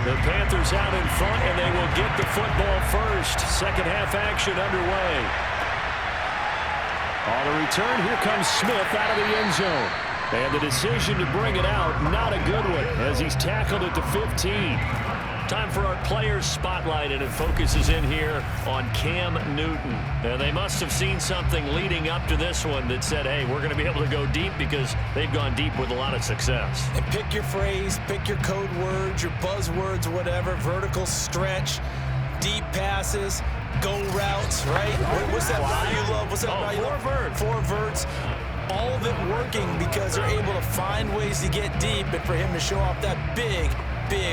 The Panthers out in front, and they will get the football first. Second half action underway. On the return, here comes Smith out of the end zone. And the decision to bring it out, not a good one, as he's tackled at the 15. Time for our players spotlight, and it focuses in here on Cam Newton. And they must have seen something leading up to this one that said, hey, we're going to be able to go deep, because they've gone deep with a lot of success. And pick your phrase, pick your code words, your buzzwords, whatever, vertical stretch, deep passes, go routes, right? What's that route you love? What's that route you love? Four verts. All of it working because they're able to find ways to get deep, and for him to show off that big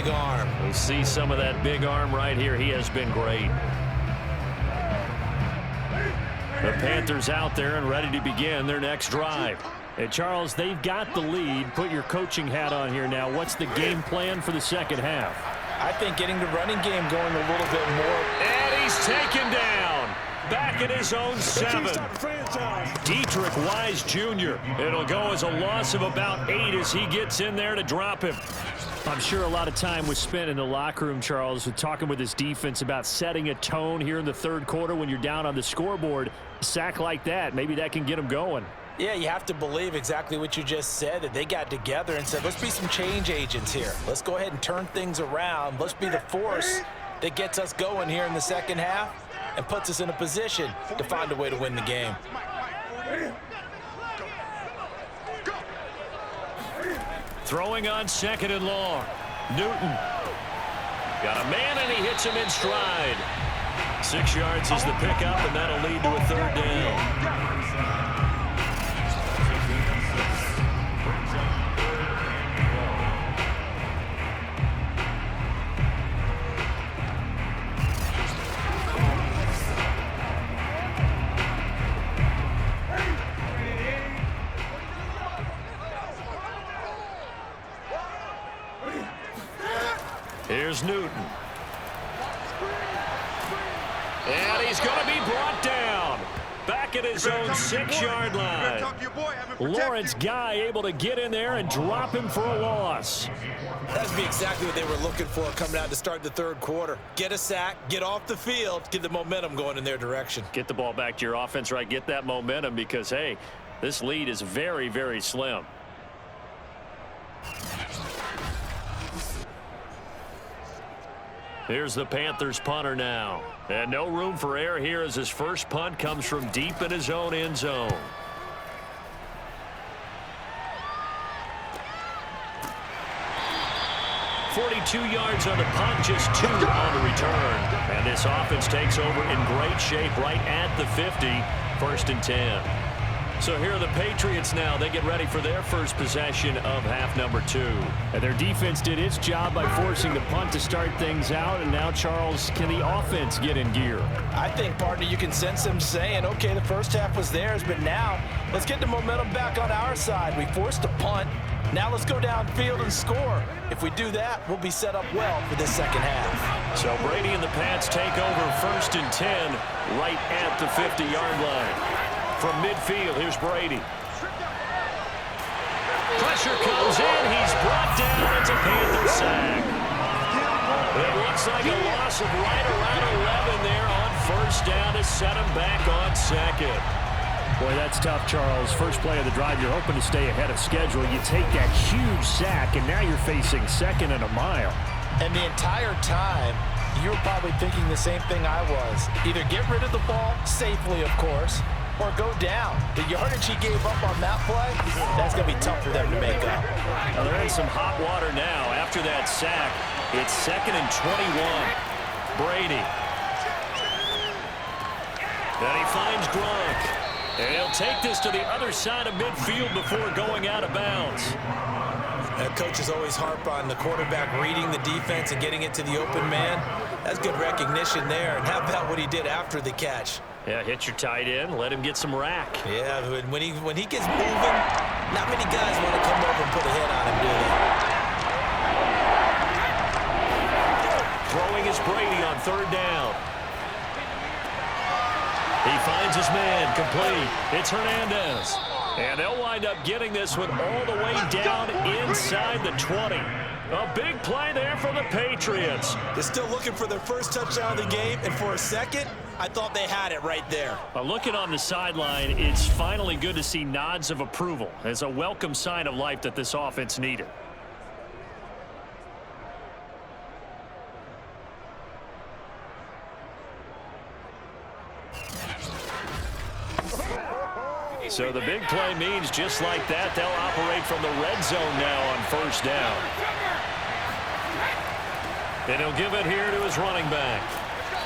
arm. We see some of that big arm right here. He has been great. The Panthers out there and ready to begin their next drive. And Charles, they've got the lead. Put your coaching hat on here now. What's the game plan for the second half? I think getting the running game going a little bit more. And he's taken down. Back at his own 7. Dietrich Wise Jr. It'll go as a loss of about 8 as he gets in there to drop him. I'm sure a lot of time was spent in the locker room, Charles, with talking with his defense about setting a tone here in the third quarter when you're down on the scoreboard. A sack like that, maybe that can get him going. Yeah, you have to believe exactly what you just said, that they got together and said, let's be some change agents here. Let's go ahead and turn things around. Let's be the force that gets us going here in the second half and puts us in a position to find a way to win the game. Throwing on second and long. Newton. Got a man, and he hits him in stride. 6 yards is the pickup, and that'll lead to a third down. Here's Newton. And he's going to be brought down. Back at his own 6-yard line. Lawrence Guy able to get in there and drop him for a loss. That'd be exactly what they were looking for coming out to start the third quarter. Get a sack, get off the field, get the momentum going in their direction. Get the ball back to your offense, right? Get that momentum, because, hey, this lead is very, very slim. Here's the Panthers punter now. And no room for error here as his first punt comes from deep in his own end zone. .42 yards on the punt, just 2 on the return. And this offense takes over in great shape right at the 50, 1st and 10. So here are the Patriots now. They get ready for their first possession of half number 2. And their defense did its job by forcing the punt to start things out. And now, Charles, can the offense get in gear? I think, partner, you can sense them saying, okay, the first half was theirs, but now let's get the momentum back on our side. We forced a punt. Now let's go downfield and score. If we do that, we'll be set up well for this second half. So Brady and the Pats take over 1st and 10 right at the 50-yard line. From midfield, here's Brady. Pressure comes in. He's brought down. It's a Panther sack. It looks like a loss of right around 11 there on 1st down to set him back on 2nd. Boy, that's tough, Charles. First play of the drive, you're hoping to stay ahead of schedule. You take that huge sack, and now you're facing 2nd and a mile. And the entire time, you were probably thinking the same thing I was. Either get rid of the ball, safely, of course, or go down. The yardage he gave up on that play, that's going to be tough for them to make up. Well, they're in some hot water now. After that sack, it's 2nd and 21. Brady. And he finds Gronk. And he'll take this to the other side of midfield before going out of bounds. Coaches always harp on the quarterback reading the defense and getting it to the open man. That's good recognition there. And how about what he did after the catch? Yeah, hit your tight end, let him get some rack. Yeah, when he gets moving, not many guys want to come over and put a hit on him, do they? Throwing is Brady on 3rd down. He finds his man, complete. It's Hernandez. And they'll wind up getting this one all the way down inside the 20. A big play there for the Patriots. They're still looking for their first touchdown of the game, and for a second, I thought they had it right there. Looking on the sideline, it's finally good to see nods of approval. It's a welcome sign of life that this offense needed. So the big play means just like that, they'll operate from the red zone now on first down. And he'll give it here to his running back.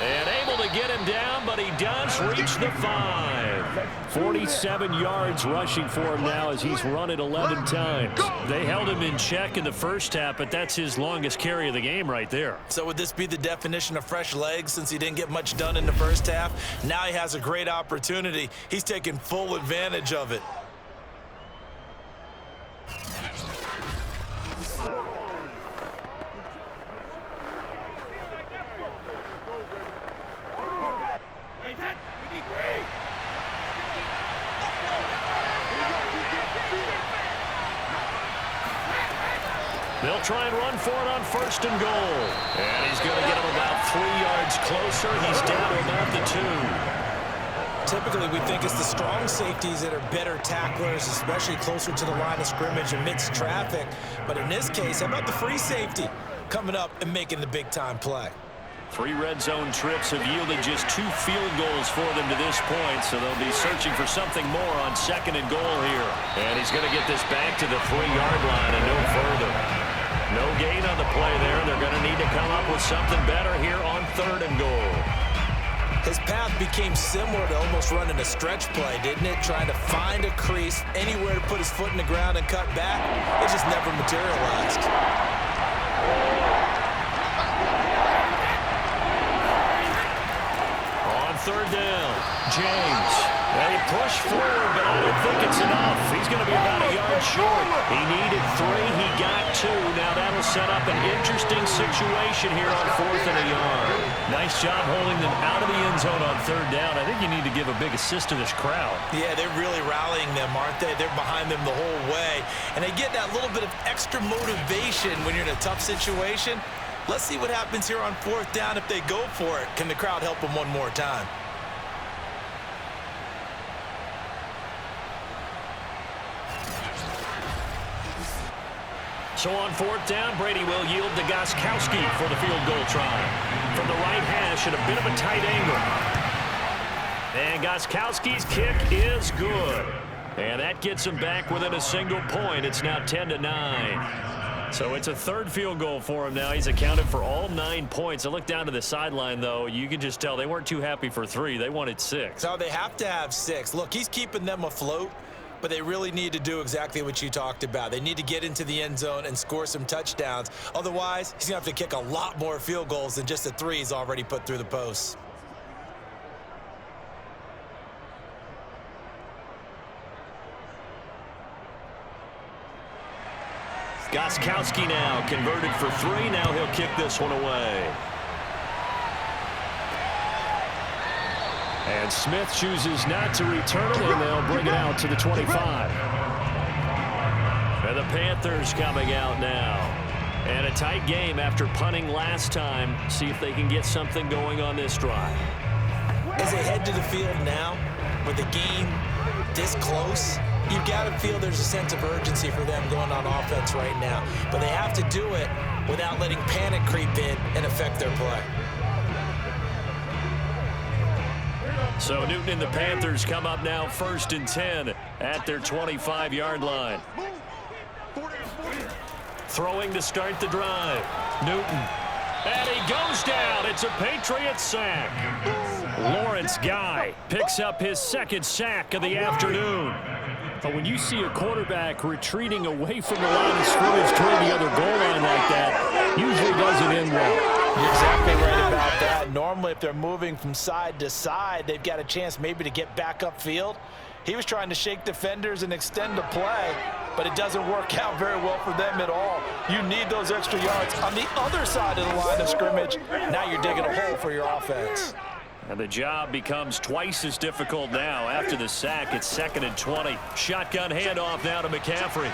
And able to get him down, but he does reach the 5. 47 yards rushing for him now as he's run it 11 times. They held him in check in the first half, but that's his longest carry of the game right there. So would this be the definition of fresh legs since he didn't get much done in the first half? Now he has a great opportunity. He's taking full advantage of it. They'll try and run for it on first and goal. And he's going to get him about 3 yards closer. He's down to about the 2. Typically, we think it's the strong safeties that are better tacklers, especially closer to the line of scrimmage amidst traffic. But in this case, how about the free safety coming up and making the big-time play? 3 red zone trips have yielded just 2 field goals for them to this point, so they'll be searching for something more on second and goal here. And he's going to get this back to the 3-yard line and no further. No gain on the play there. They're going to need to come up with something better here on third and goal. His path became similar to almost running a stretch play, didn't it? Trying to find a crease, anywhere to put his foot in the ground and cut back. It just never materialized. On third down, James. They push forward, but I don't think it's enough. He's going to be about a yard short. He needed 3. He got 2. Now that'll set up an interesting situation here on fourth and a yard. Nice job holding them out of the end zone on third down. I think you need to give a big assist to this crowd. Yeah, they're really rallying them, aren't they? They're behind them the whole way. And they get that little bit of extra motivation when you're in a tough situation. Let's see what happens here on fourth down if they go for it. Can the crowd help them one more time? So on fourth down, Brady will yield to Gostkowski for the field goal try. From the right hash at a bit of a tight angle. And Gostkowski's kick is good. And that gets him back within a single point. It's now 10-9. So it's a third field goal for him now. He's accounted for all 9 points. I look down to the sideline, though. You can just tell they weren't too happy for 3. They wanted 6. So they have to have 6. Look, he's keeping them afloat. But they really need to do exactly what you talked about. They need to get into the end zone and score some touchdowns. Otherwise, he's going to have to kick a lot more field goals than just the 3 he's already put through the posts. Gostkowski now converted for 3. Now he'll kick this one away. And Smith chooses not to return it, and they'll bring it out to the 25. And the Panthers coming out now. And a tight game after punting last time. See if they can get something going on this drive. As they head to the field now, with the game this close, you've got to feel there's a sense of urgency for them going on offense right now. But they have to do it without letting panic creep in and affect their play. So Newton and the Panthers come up now first and 10 at their 25-yard line. Throwing to start the drive. Newton. And he goes down. It's a Patriots sack. Lawrence Guy picks up his second sack of the afternoon. But when you see a quarterback retreating away from the line of scrimmage toward the other goal line like that, usually doesn't end well. You're exactly right about that. Normally, if they're moving from side to side, they've got a chance maybe to get back upfield. He was trying to shake defenders and extend the play, but it doesn't work out very well for them at all. You need those extra yards on the other side of the line of scrimmage. Now you're digging a hole for your offense. And the job becomes twice as difficult now. After the sack, it's 2nd and 20. Shotgun handoff now to McCaffrey.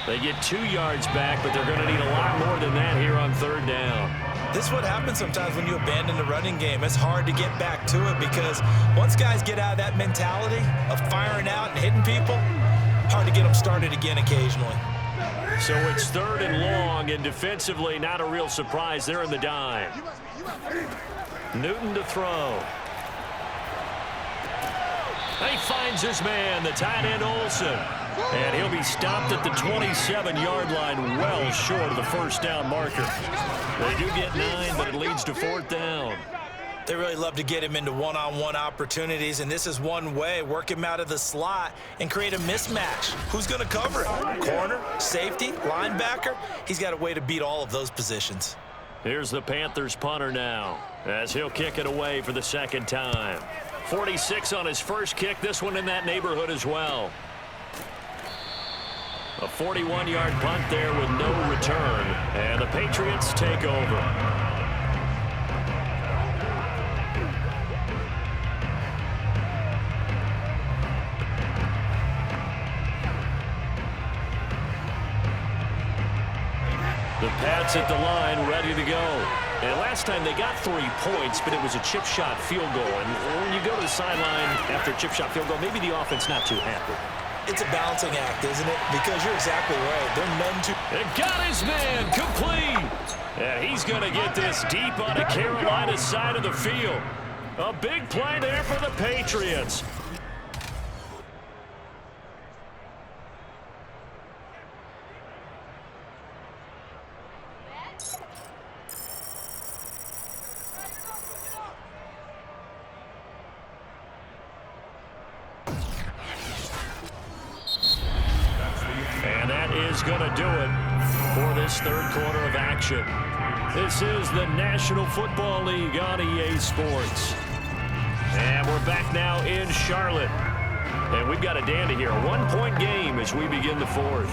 They get 2 yards back, but they're going to need a lot more than that here on 3rd down. This is what happens sometimes when you abandon the running game. It's hard to get back to it because once guys get out of that mentality of firing out and hitting people, hard to get them started again occasionally. So it's 3rd and long, and defensively not a real surprise. They're in the dime. Newton to throw. He finds his man, the tight end Olsen. And he'll be stopped at the 27-yard line, well short of the 1st down marker. They do get 9, but it leads to 4th down. They really love to get him into one-on-one opportunities, and this is one way. Work him out of the slot and create a mismatch. Who's going to cover it? Corner, safety, linebacker? He's got a way to beat all of those positions. Here's the Panthers punter now, as he'll kick it away for the 2nd time. 46 on his first kick, this one in that neighborhood as well. A 41-yard punt there with no return, and the Patriots take over. The Pats at the line, ready to go. And last time they got 3 points, but it was a chip shot field goal. And when you go to the sideline after a chip shot field goal, maybe the offense not too happy. It's a balancing act, isn't it? Because you're exactly right. They're none too... And got his man complete. And he's going to get this deep on the Carolina side of the field. A big play there for the Patriots. And that is going to do it for this 3rd quarter of action. This is the National Football League on EA Sports. And we're back now in Charlotte. And we've got a dandy here. A 1-point game as we begin the 4th.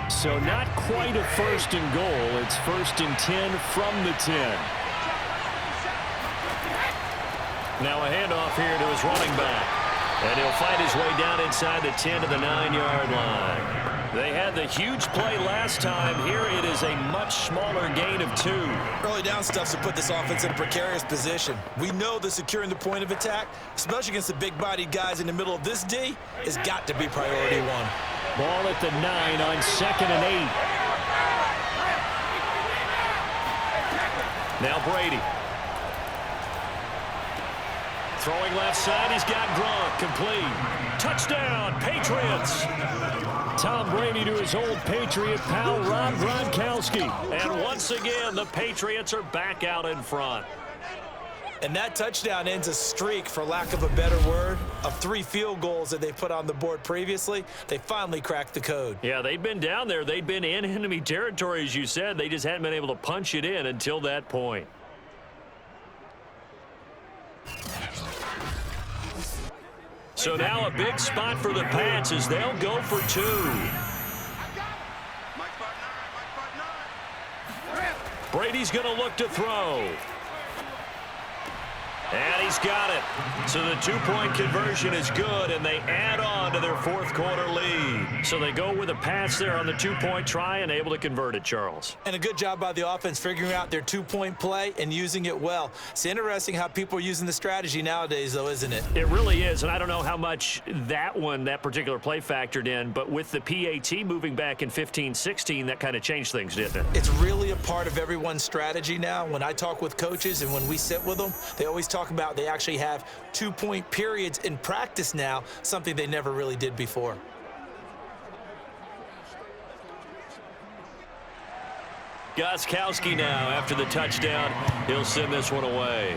So not quite a 1st and goal. It's 1st and 10 from the 10. Now a handoff here to his running back. And he'll fight his way down inside the 10 to the 9-yard line. They had the huge play last time. Here it is a much smaller gain of 2. Early down stuffs to put this offense in a precarious position. We know that securing the point of attack, especially against the big-bodied guys in the middle of this D, has got to be priority 1. Ball at the 9 on 2nd and 8. Now Brady. Throwing left side, he's got Gronk, complete. Touchdown, Patriots. Tom Brady to his old Patriot pal, Rob Gronkowski. And once again, the Patriots are back out in front. And that touchdown ends a streak, for lack of a better word, of 3 field goals that they put on the board previously. They finally cracked the code. Yeah, they'd been down there. They'd been in enemy territory, as you said. They just hadn't been able to punch it in until that point. So now a big spot for the Pats as they'll go for 2. Brady's going to look to throw. And he's got it. So the 2-point conversion is good, and they add on to their 4th quarter lead. So they go with a pass there on the 2-point try and able to convert it, Charles. And a good job by the offense figuring out their 2-point play and using it well. It's interesting how people are using the strategy nowadays, though, isn't it? It really is, and I don't know how much that particular play factored in, but with the PAT moving back in 15-16, that kind of changed things, didn't it? It's really a part of everyone's strategy now. When I talk with coaches and when we sit with them, they always talk about they actually have 2-point periods in practice now, something they never really did before. Gostkowski now after the touchdown. He'll send this one away.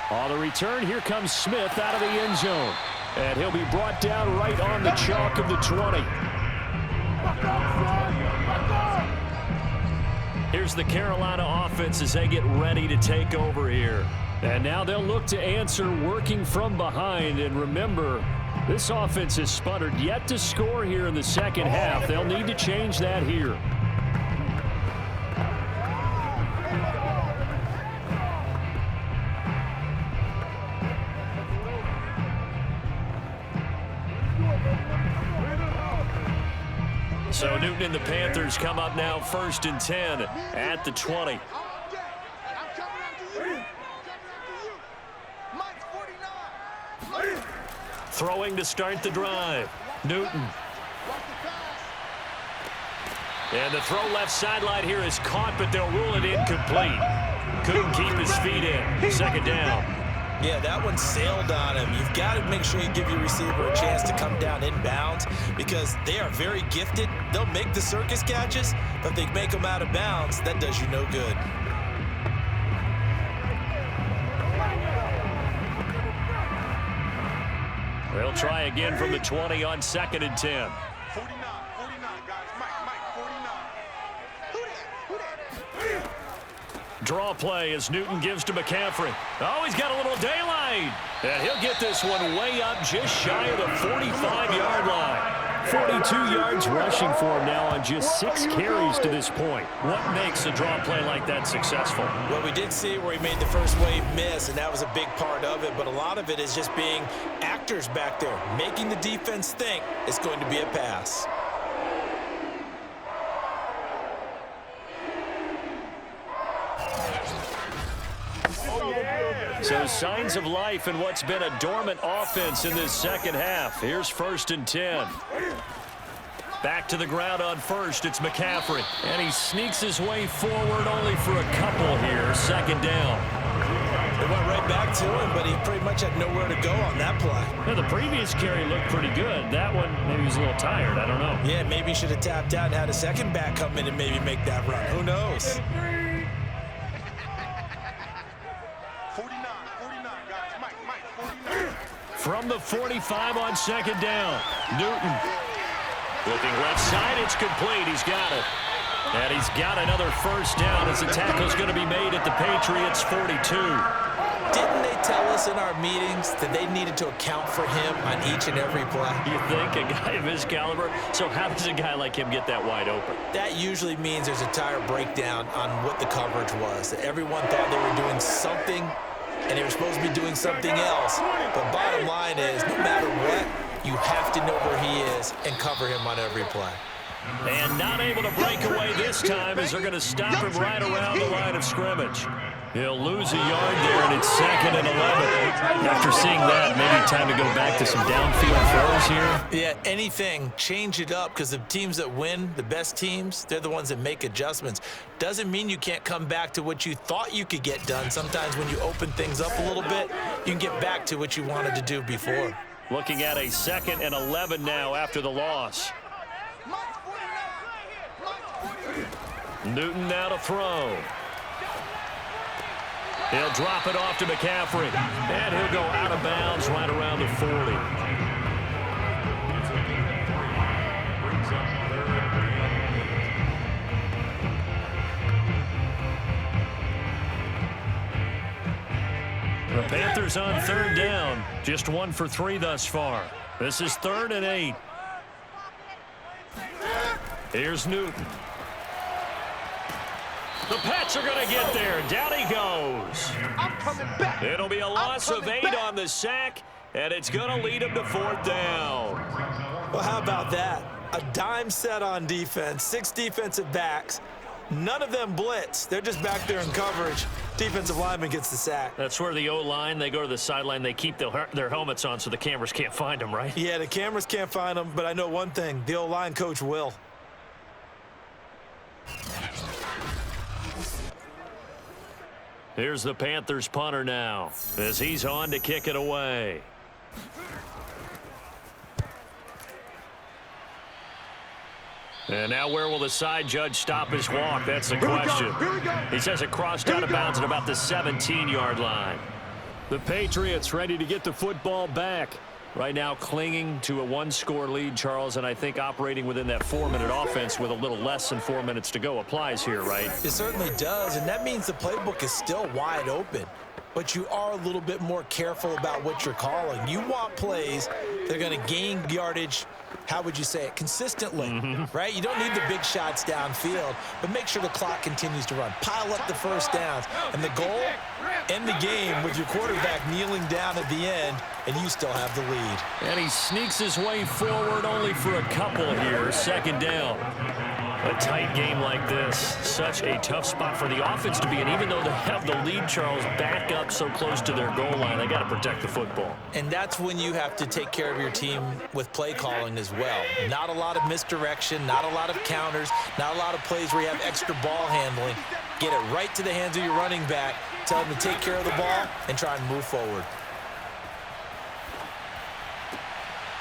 On the return, here comes Smith out of the end zone. And he'll be brought down right on the chalk of the 20. Here's the Carolina offense as they get ready to take over here. And now they'll look to answer working from behind. And remember, this offense has sputtered yet to score here in the second half. They'll need to change that here. So Newton and the Panthers come up now 1st and 10 at the 20. Throwing to start the drive. Newton. And the throw left sideline here is caught, but they'll rule it incomplete. Couldn't keep his feet in. 2nd down. Yeah, that one sailed on him. You've got to make sure you give your receiver a chance to come down inbounds because they are very gifted. They'll make the circus catches, but if they make them out of bounds, that does you no good. They'll try again from the 20 on 2nd and 10. 49, guys. Mike, 49. Draw play as Newton gives to McCaffrey. Oh, he's got a little daylight. And he'll get this one way up just shy of the 45-yard line. 42 yards rushing for him now on just 6 carries to this point. What makes a draw play like that successful? Well, we did see where he made the first wave miss, and that was a big part of it. But a lot of it is just being actors back there, making the defense think it's going to be a pass. So signs of life in what's been a dormant offense in this second half. Here's 1st and 10. Back to the ground on 1st. It's McCaffrey. And he sneaks his way forward only for a couple here. 2nd down. They went right back to him, but he pretty much had nowhere to go on that play. Now, the previous carry looked pretty good. That one, maybe he was a little tired. I don't know. Yeah, maybe he should have tapped out and had a second back come in and maybe make that run. Who knows? 49, guys. Mike, 49. From the 45 on 2nd down. Newton. Looking left side, it's complete. He's got it. And he's got another 1st down as the tackle's going to be made at the Patriots 42. Didn't they tell us in our meetings that they needed to account for him on each and every play? You think? A guy of his caliber? So how does a guy like him get that wide open? That usually means there's a tire breakdown on what the coverage was. That everyone thought they were doing something, and they were supposed to be doing something else. But bottom line is, no matter what, you have to know where he is and cover him on every play. And not able to break away this time as they're going to stop him right around the line of scrimmage. He'll lose a yard there, and it's 2nd and 11. After seeing that, maybe time to go back to some downfield throws here. Yeah, anything. Change it up because the teams that win, the best teams, they're the ones that make adjustments. Doesn't mean you can't come back to what you thought you could get done. Sometimes when you open things up a little bit, you can get back to what you wanted to do before. Looking at a 2nd and 11 now after the loss. Newton now to throw. He'll drop it off to McCaffrey. And he'll go out of bounds right around the 40. The Panthers on 3rd down. Just 1 for 3 thus far. This is 3rd and 8. Here's Newton. The Pats are going to get there. Down he goes. I'm coming back. It'll be a loss of 8 on the sack, and it's going to lead him to 4th down. Well, how about that? A dime set on defense, 6 defensive backs. None of them blitz. They're just back there in coverage. Defensive lineman gets the sack. That's where the O-line, they go to the sideline, they keep their helmets on so the cameras can't find them, right? Yeah, the cameras can't find them, but I know one thing. The O-line coach will. Here's the Panthers punter now as he's on to kick it away. And now where will the side judge stop his walk? That's the question. He says it crossed out of bounds at about the 17-yard line. The Patriots ready to get the football back. Right now clinging to a 1-score lead, Charles, and I think operating within that 4-minute offense with a little less than 4 minutes to go applies here, right? It certainly does, and that means the playbook is still wide open. but you are a little bit more careful about what you're calling. You want plays that are going to gain yardage, how would you say it, consistently, right? You don't need the big shots downfield, but make sure the clock continues to run. Pile up the first downs, and the goal, end the game with your quarterback kneeling down at the end, and you still have the lead. And he sneaks his way forward only for a couple here. Second down. A tight game like this, such a tough spot for the offense to be in. Even though they have the lead, Charles, back up so close to their goal line, they got to protect the football. And that's when you have to take care of your team with play calling as well. Not a lot of misdirection, not a lot of counters, not a lot of plays where you have extra ball handling. Get it right to the hands of your running back, tell him to take care of the ball, and try and move forward.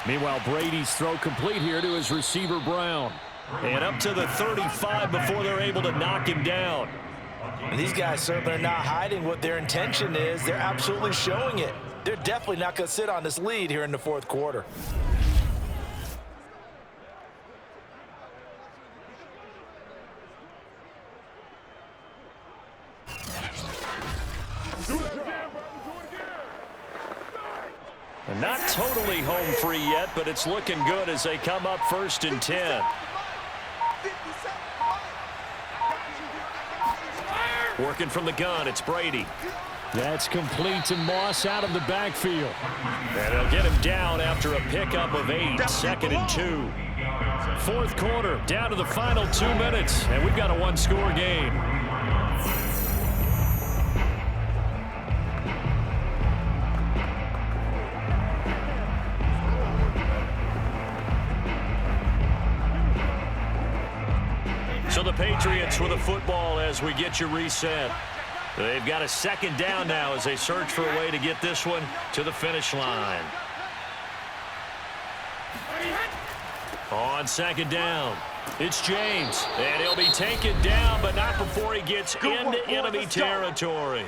Meanwhile, Brady's throw complete here to his receiver, Brown. And up to the 35 before they're able to knock him down. And these guys certainly are not hiding what their intention is. They're absolutely showing it. They're definitely not going to sit on this lead here in the fourth quarter. And not totally home free yet, but it's looking good as they come up 1st and 10. Working from the gun, it's Brady. That's complete to Moss out of the backfield. And they'll get him down after a pickup of 8, 2nd and 2. Fourth quarter, down to the final 2 minutes, and we've got a one-score game. So the Patriots with a football as we get you reset. They've got a second down now as they search for a way to get this one to the finish line. On second down, it's James. And he'll be taken down, but not before he gets into enemy territory.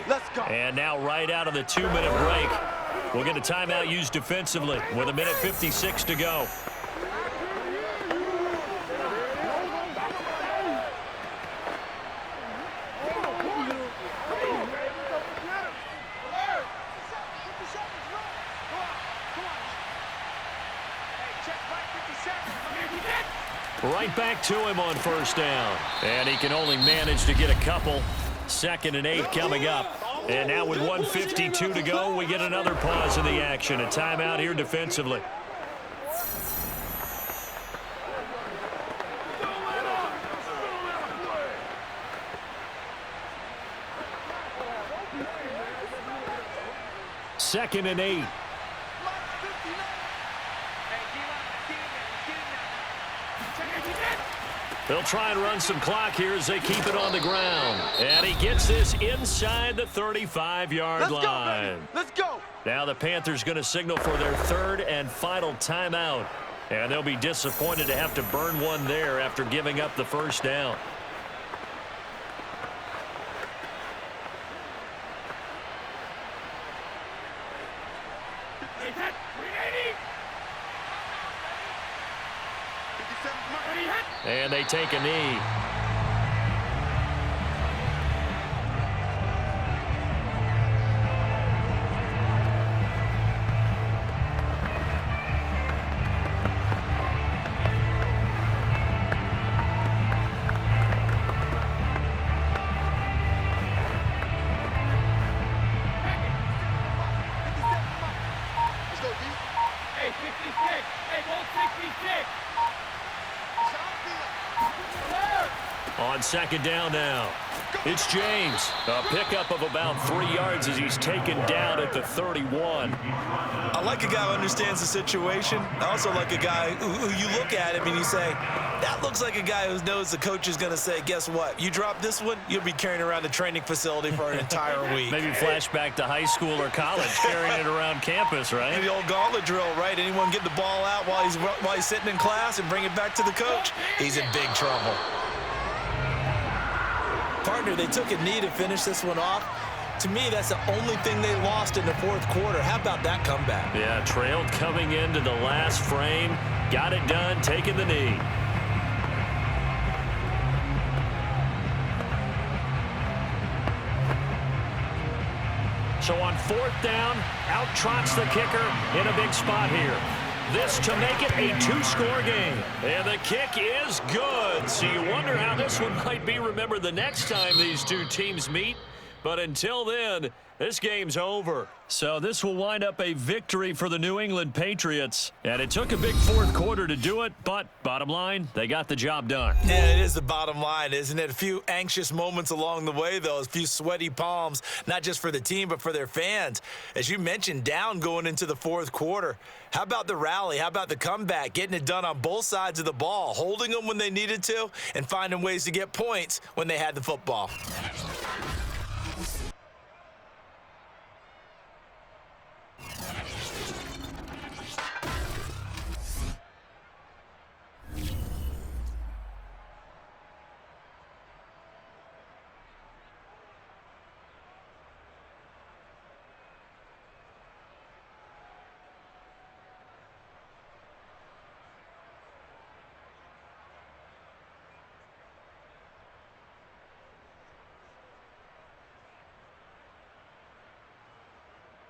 And now right out of the 2-minute break, we'll get a timeout used defensively with 1:56 to go. Right back to him on first down. And he can only manage to get a couple. 2nd and 8 coming up. And now with 1:52 to go, we get another pause in the action. A timeout here defensively. Second and 8. They'll try and run some clock here as they keep it on the ground. And he gets this inside the 35-yard line. Let's go. Now the Panthers going to signal for their 3rd and final timeout. And they'll be disappointed to have to burn one there after giving up the first down. And they take a knee. Hey, 66. Hey, go 66. On second down now, it's James. A pickup of about 3 yards as he's taken down at the 31. I like a guy who understands the situation. I also like a guy who you look at him and you say, that looks like a guy who knows the coach is going to say, guess what? You drop this one, you'll be carrying around the training facility for an entire week. Maybe flashback to high school or college, carrying it around campus, right? The old gauntlet drill, right? Anyone get the ball out while he's sitting in class and bring it back to the coach? He's in big trouble. Partner, they took a knee to finish this one off. To me, that's the only thing they lost in the fourth quarter. How about that comeback? Yeah, trailed coming into the last frame. Got it done, taking the knee. So on 4th down, out trots the kicker in a big spot here. This to make it a 2-score game. And the kick is good. So you wonder how this one might be remembered the next time these two teams meet. But until then, this game's over. So this will wind up a victory for the New England Patriots. And it took a big 4th quarter to do it, but bottom line, they got the job done. Yeah, it is the bottom line, isn't it? A few anxious moments along the way, though. A few sweaty palms, not just for the team, but for their fans. As you mentioned, down going into the 4th quarter. How about the rally? How about the comeback? Getting it done on both sides of the ball, holding them when they needed to, and finding ways to get points when they had the football.